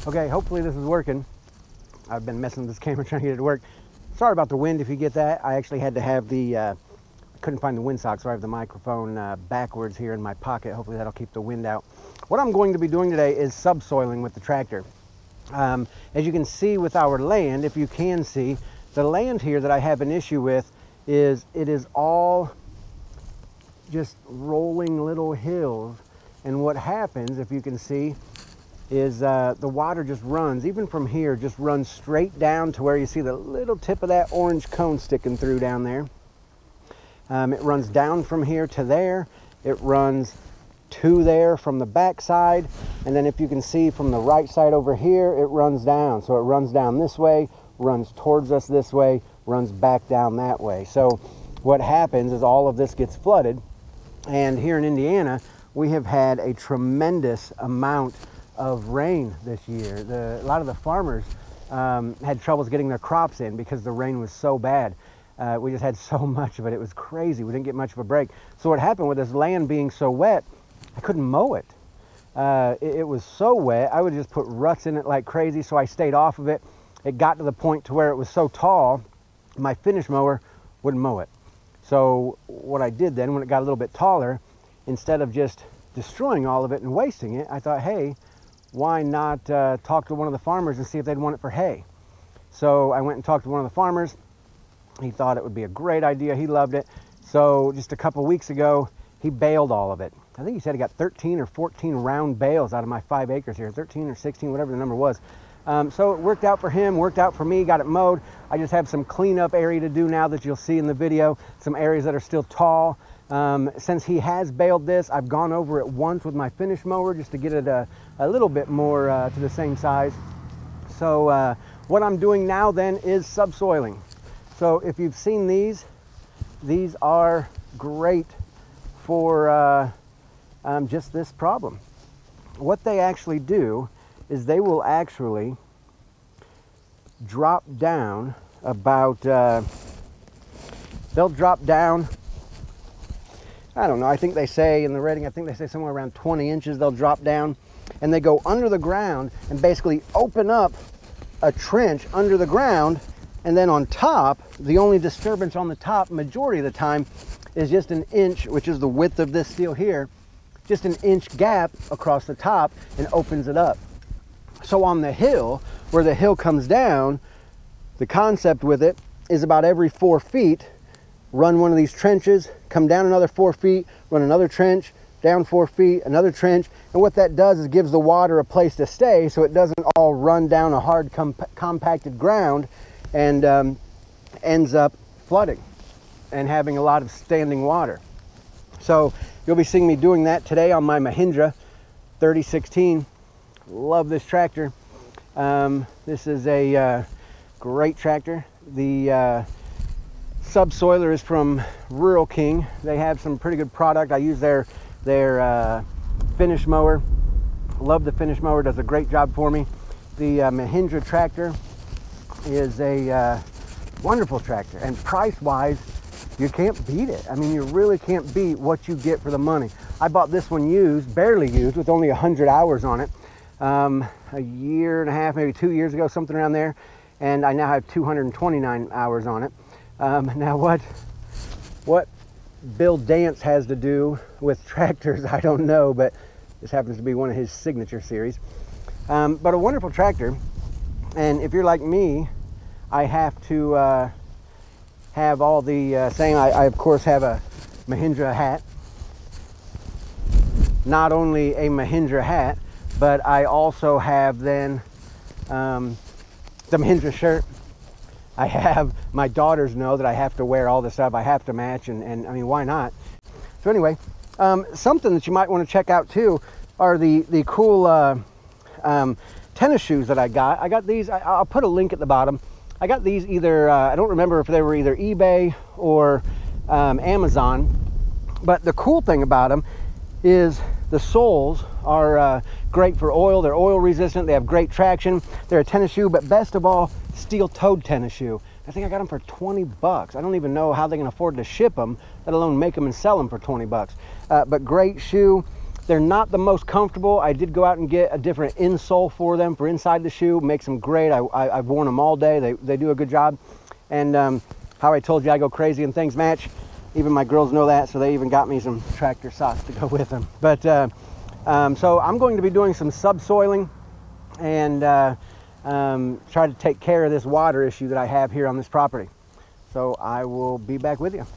Okay, hopefully this is working. I've been messing with this camera trying to get it to work. Sorry about the wind if you get that. I actually had to have the, couldn't find the windsock, so I have the microphone backwards here in my pocket. Hopefully that'll keep the wind out. What I'm going to be doing today is subsoiling with the tractor. As you can see with our land, if you can see, the land here that I have an issue with is it is all just rolling little hills. And what happens, if you can see, is the water just runs, even from here, just runs straight down to where you see the little tip of that orange cone sticking through down there. It runs down from here to there. It runs to there from the back side. And then if you can see from the right side over here, it runs down. So it runs down this way, runs towards us this way, runs back down that way. So what happens is all of this gets flooded. And here in Indiana, we have had a tremendous amount of rain this year. A lot of the farmers had troubles getting their crops in because the rain was so bad. We just had so much of it. It was crazy. We didn't get much of a break. So what happened with this land being so wet, I couldn't mow it. It was so wet, I would just put ruts in it like crazy, so I stayed off of it. It got to the point to where it was so tall, my finish mower wouldn't mow it. So what I did then, when it got a little bit taller, instead of just destroying all of it and wasting it, I thought, hey, why not talk to one of the farmers and see if they'd want it for hay? So I went and talked to one of the farmers. He thought it would be a great idea. He loved it. So just a couple weeks ago, he baled all of it. I think he said he got 13 or 14 round bales out of my 5 acres here, 13 or 16, whatever the number was. So it worked out for him, worked out for me, got it mowed. I just have some cleanup area to do now that you'll see in the video, some areas that are still tall. Since he has baled this, I've gone over it once with my finish mower just to get it a little bit more to the same size. So what I'm doing now then is subsoiling. So if you've seen these are great for just this problem. What they actually do is they will actually drop down about, they'll drop down, I don't know, I think they say in the rating, I think they say somewhere around 20 inches they'll drop down, and they go under the ground and basically open up a trench under the ground, and then on top, the only disturbance on the top majority of the time is just an inch, which is the width of this steel here, just an inch gap across the top, and opens it up. So on the hill, where the hill comes down, the concept with it is about every 4 feet, run one of these trenches, come down another 4 feet, run another trench, down 4 feet, another trench. And what that does is gives the water a place to stay so it doesn't all run down a hard compacted ground and ends up flooding and having a lot of standing water. So you'll be seeing me doing that today on my Mahindra 3016. Love this tractor. This is a great tractor. The subsoiler is from Rural King. They have some pretty good product. I use their finish mower. Love the finish mower, does a great job for me. The Mahindra tractor is a wonderful tractor, and price-wise, you can't beat it. I mean, you really can't beat what you get for the money. I bought this one used, barely used, with only 100 hours on it, a year and a half, maybe 2 years ago, something around there, and I now have 229 hours on it. Now what Bill Dance has to do with tractors, I don't know, but this happens to be one of his signature series. But a wonderful tractor, and if you're like me, I have to have all the same. I of course have a Mahindra hat. Not only a Mahindra hat, but I also have then the Mahindra shirt. I have, my daughters know that I have to wear all this stuff. I have to match, and I mean, why not? So anyway, something that you might want to check out too are the cool tennis shoes that I got. I got these, I'll put a link at the bottom. I got these either, I don't remember if they were either eBay or Amazon, but the cool thing about them is the soles are great for oil. They're oil resistant, they have great traction. They're a tennis shoe, but best of all, steel-toed tennis shoe. I think I got them for 20 bucks. I don't even know how they can afford to ship them, let alone make them and sell them for 20 bucks. But great shoe. They're not the most comfortable. I did go out and get a different insole for them for inside the shoe. Makes them great. I've worn them all day. They do a good job. And how I told you I go crazy and things match. Even my girls know that, so they even got me some tractor socks to go with them. But so I'm going to be doing some subsoiling and try to take care of this water issue that I have here on this property. So I will be back with you.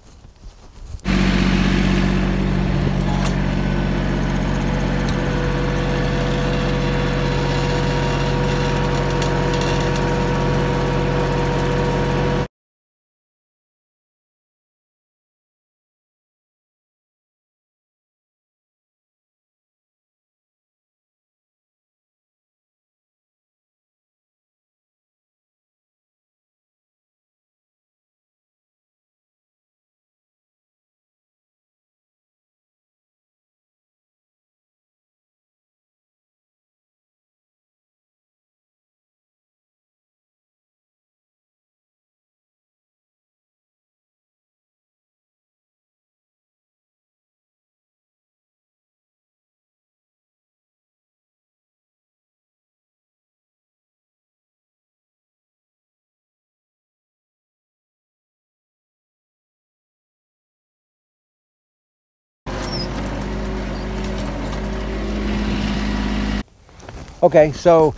Okay, so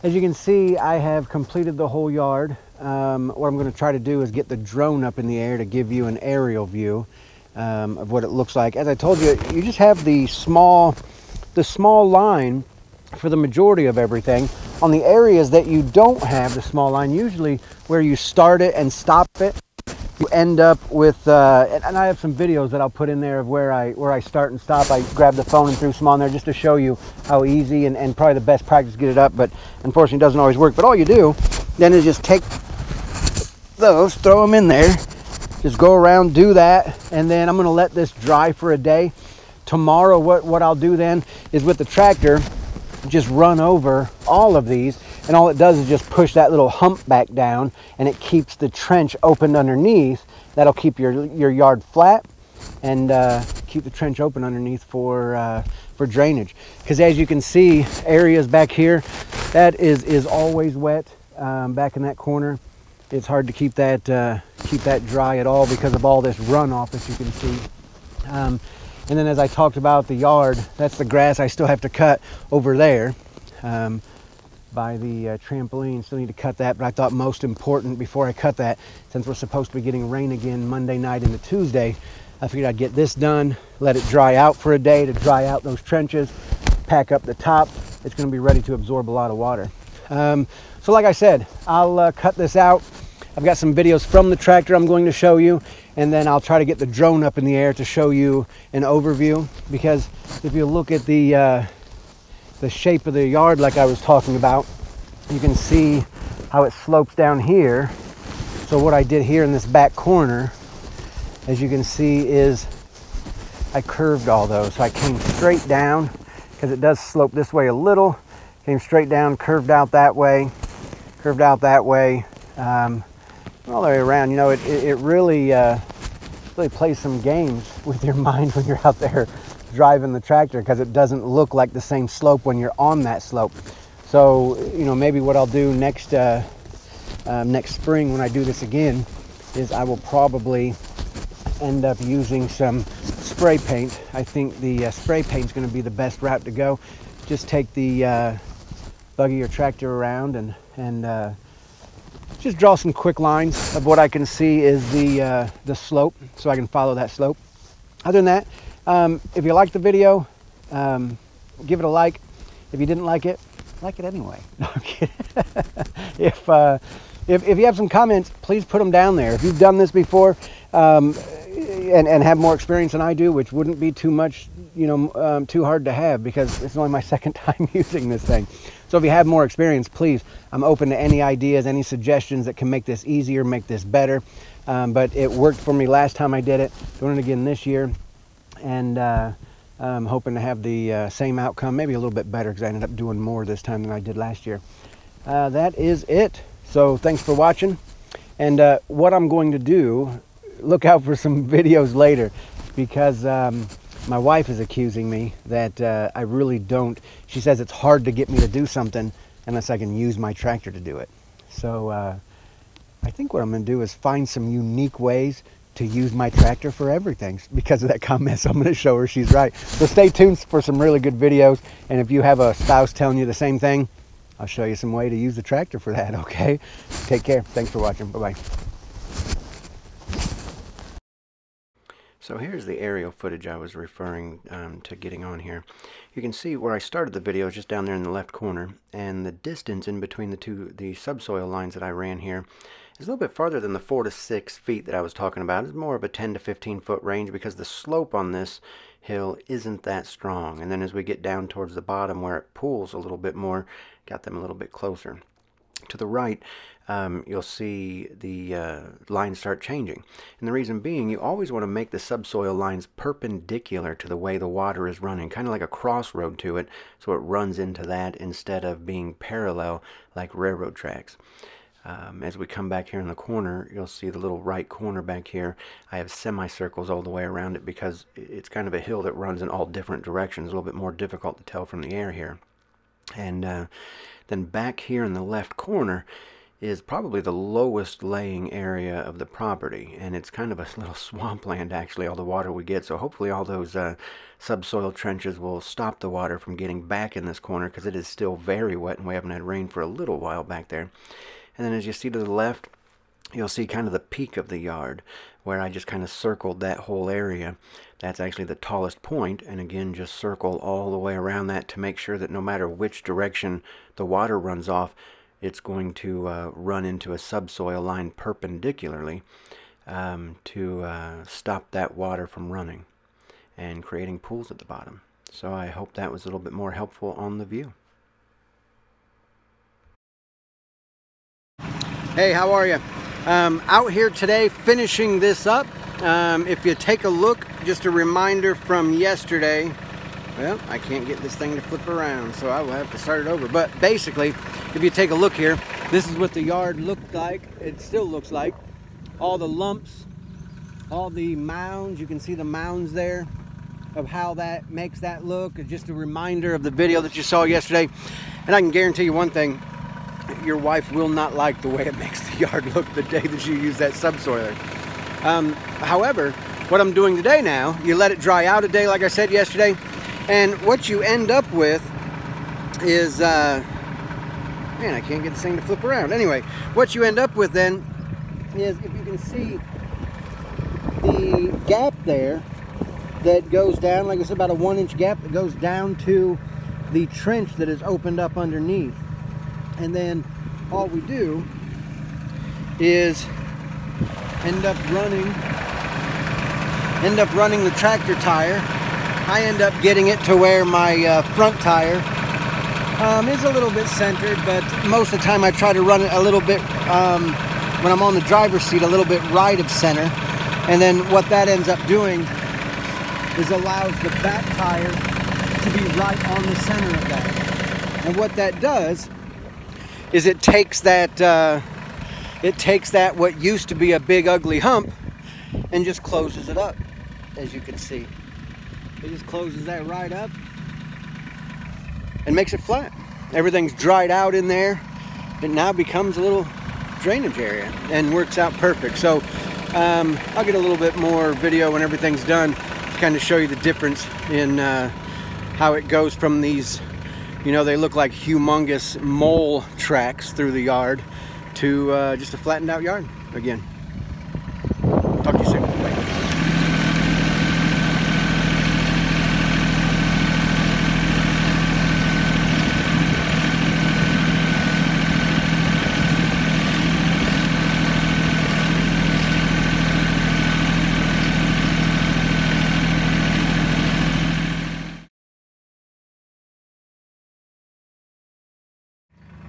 as you can see, I have completed the whole yard. What I'm going to try to do is get the drone up in the air to give you an aerial view of what it looks like. As I told you, you just have the small line for the majority of everything. On the areas that you don't have the small line, usually where you start it and stop it, you end up with, and I have some videos that I'll put in there of where I start and stop. I grabbed the phone and threw some on there just to show you how easy and probably the best practice to get it up, but unfortunately it doesn't always work. But all you do then is just take those, throw them in there, just go around, do that, and then I'm going to let this dry for a day. Tomorrow what I'll do then is with the tractor just run over all of these, and all it does is just push that little hump back down, and it keeps the trench open underneath. That'll keep your yard flat and keep the trench open underneath for drainage. Because as you can see, areas back here that is always wet. Back in that corner, it's hard to keep that dry at all because of all this runoff that you can see. And then as I talked about the yard, that's the grass I still have to cut over there by the trampoline. Still need to cut that, but I thought most important before I cut that, since we're supposed to be getting rain again Monday night into Tuesday, I figured I'd get this done, let it dry out for a day to dry out those trenches, pack up the top. It's going to be ready to absorb a lot of water. So like I said, I'll cut this out. I've got some videos from the tractor I'm going to show you, and then I'll try to get the drone up in the air to show you an overview, because if you look at the shape of the yard like I was talking about, you can see how it slopes down here. So what I did here in this back corner, as you can see, is I curved all those. So I came straight down, because it does slope this way a little, came straight down, curved out that way, all the way around. You know, it really plays some games with your mind when you're out there driving the tractor, because it doesn't look like the same slope when you're on that slope. So, you know, maybe what I'll do next spring when I do this again is I will probably end up using some spray paint. I think the spray paint is going to be the best route to go. Just take the buggy or tractor around and just draw some quick lines of what I can see is the slope, so I can follow that slope. Other than that, if you liked the video, give it a like. If you didn't like it anyway. No, I'm kidding. If you have some comments, please put them down there. If you've done this before and have more experience than I do, which wouldn't be too much, you know, too hard to have, because it's only my second time using this thing. So if you have more experience, please, I'm open to any ideas, any suggestions that can make this easier, make this better. But it worked for me last time I did it. Doing it again this year, and I'm hoping to have the same outcome, maybe a little bit better, because I ended up doing more this time than I did last year. That is it. So thanks for watching. And what I'm going to do, look out for some videos later, because My wife is accusing me that I really don't. She says it's hard to get me to do something unless I can use my tractor to do it. So I think what I'm going to do is find some unique ways to use my tractor for everything because of that comment. So I'm going to show her she's right. So stay tuned for some really good videos. And if you have a spouse telling you the same thing, I'll show you some way to use the tractor for that, okay? Take care. Thanks for watching. Bye-bye. So here's the aerial footage I was referring to getting on here. You can see where I started the video is just down there in the left corner, and the distance in between the subsoil lines that I ran here is a little bit farther than the 4 to 6 feet that I was talking about. It's more of a 10 to 15 foot range because the slope on this hill isn't that strong. And then as we get down towards the bottom where it pools a little bit more, got them a little bit closer. To the right, you'll see the lines start changing. And the reason being, you always want to make the subsoil lines perpendicular to the way the water is running, kind of like a crossroad to it, so it runs into that instead of being parallel like railroad tracks. As we come back here in the corner, you'll see the little right corner back here. I have semicircles all the way around it because it's kind of a hill that runs in all different directions. A little bit more difficult to tell from the air here. And then back here in the left corner is probably the lowest laying area of the property, and it's kind of a little swampland actually, all the water we get. So hopefully all those subsoil trenches will stop the water from getting back in this corner because it is still very wet and we haven't had rain for a little while back there. And then as you see to the left, you'll see kind of the peak of the yard where I just kind of circled that whole area. That's actually the tallest point, and again just circle all the way around that to make sure that no matter which direction the water runs off, it's going to run into a subsoil line perpendicularly to stop that water from running and creating pools at the bottom. So I hope that was a little bit more helpful on the view. Hey, how are you? Out here today finishing this up. If you take a look, just a reminder from yesterday. Well, I can't get this thing to flip around, so I will have to start it over. But basically, if you take a look here, this is what the yard looked like. It still looks like. All the lumps, all the mounds, you can see the mounds there of how that makes that look. It's just a reminder of the video that you saw yesterday. And I can guarantee you one thing, your wife will not like the way it makes the yard look the day that you use that subsoiler. However, what I'm doing today now, you let it dry out a day like I said yesterday, and what you end up with is, man, I can't get this thing to flip around. Anyway, what you end up with then is, if you can see the gap there that goes down, like it's about a 1-inch gap that goes down to the trench that is opened up underneath. And then all we do is end up running the tractor tire. I end up getting it to where my front tire is a little bit centered, but most of the time I try to run it a little bit, when I'm on the driver's seat, a little bit right of center. And then what that ends up doing is allows the back tire to be right on the center of that. And what that does is it takes that what used to be a big ugly hump and just closes it up, as you can see. It just closes that right up and makes it flat. Everything's dried out in there. It now becomes a little drainage area and works out perfect. So I'll get a little bit more video when everything's done to kind of show you the difference in how it goes from these, you know, they look like humongous mole tracks through the yard to just a flattened out yard again. Talk to you soon. Bye.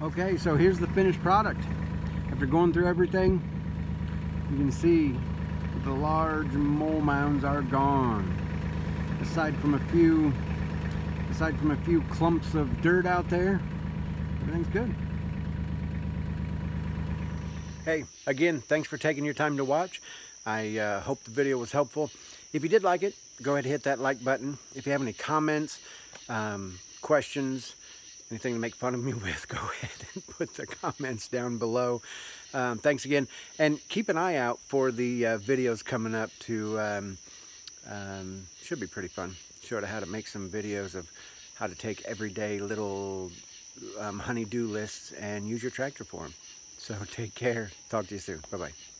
Okay, so here's the finished product. After going through everything, you can see the large mole mounds are gone. Aside from a few clumps of dirt out there, everything's good. Hey, again, thanks for taking your time to watch. I hope the video was helpful. If you did like it, go ahead and hit that like button. If you have any comments, questions, anything to make fun of me with, go ahead and put the comments down below. Thanks again, and keep an eye out for the videos coming up to, should be pretty fun. Show you how to make some videos of how to take everyday little honey-do lists and use your tractor for them. So take care. Talk to you soon. Bye-bye.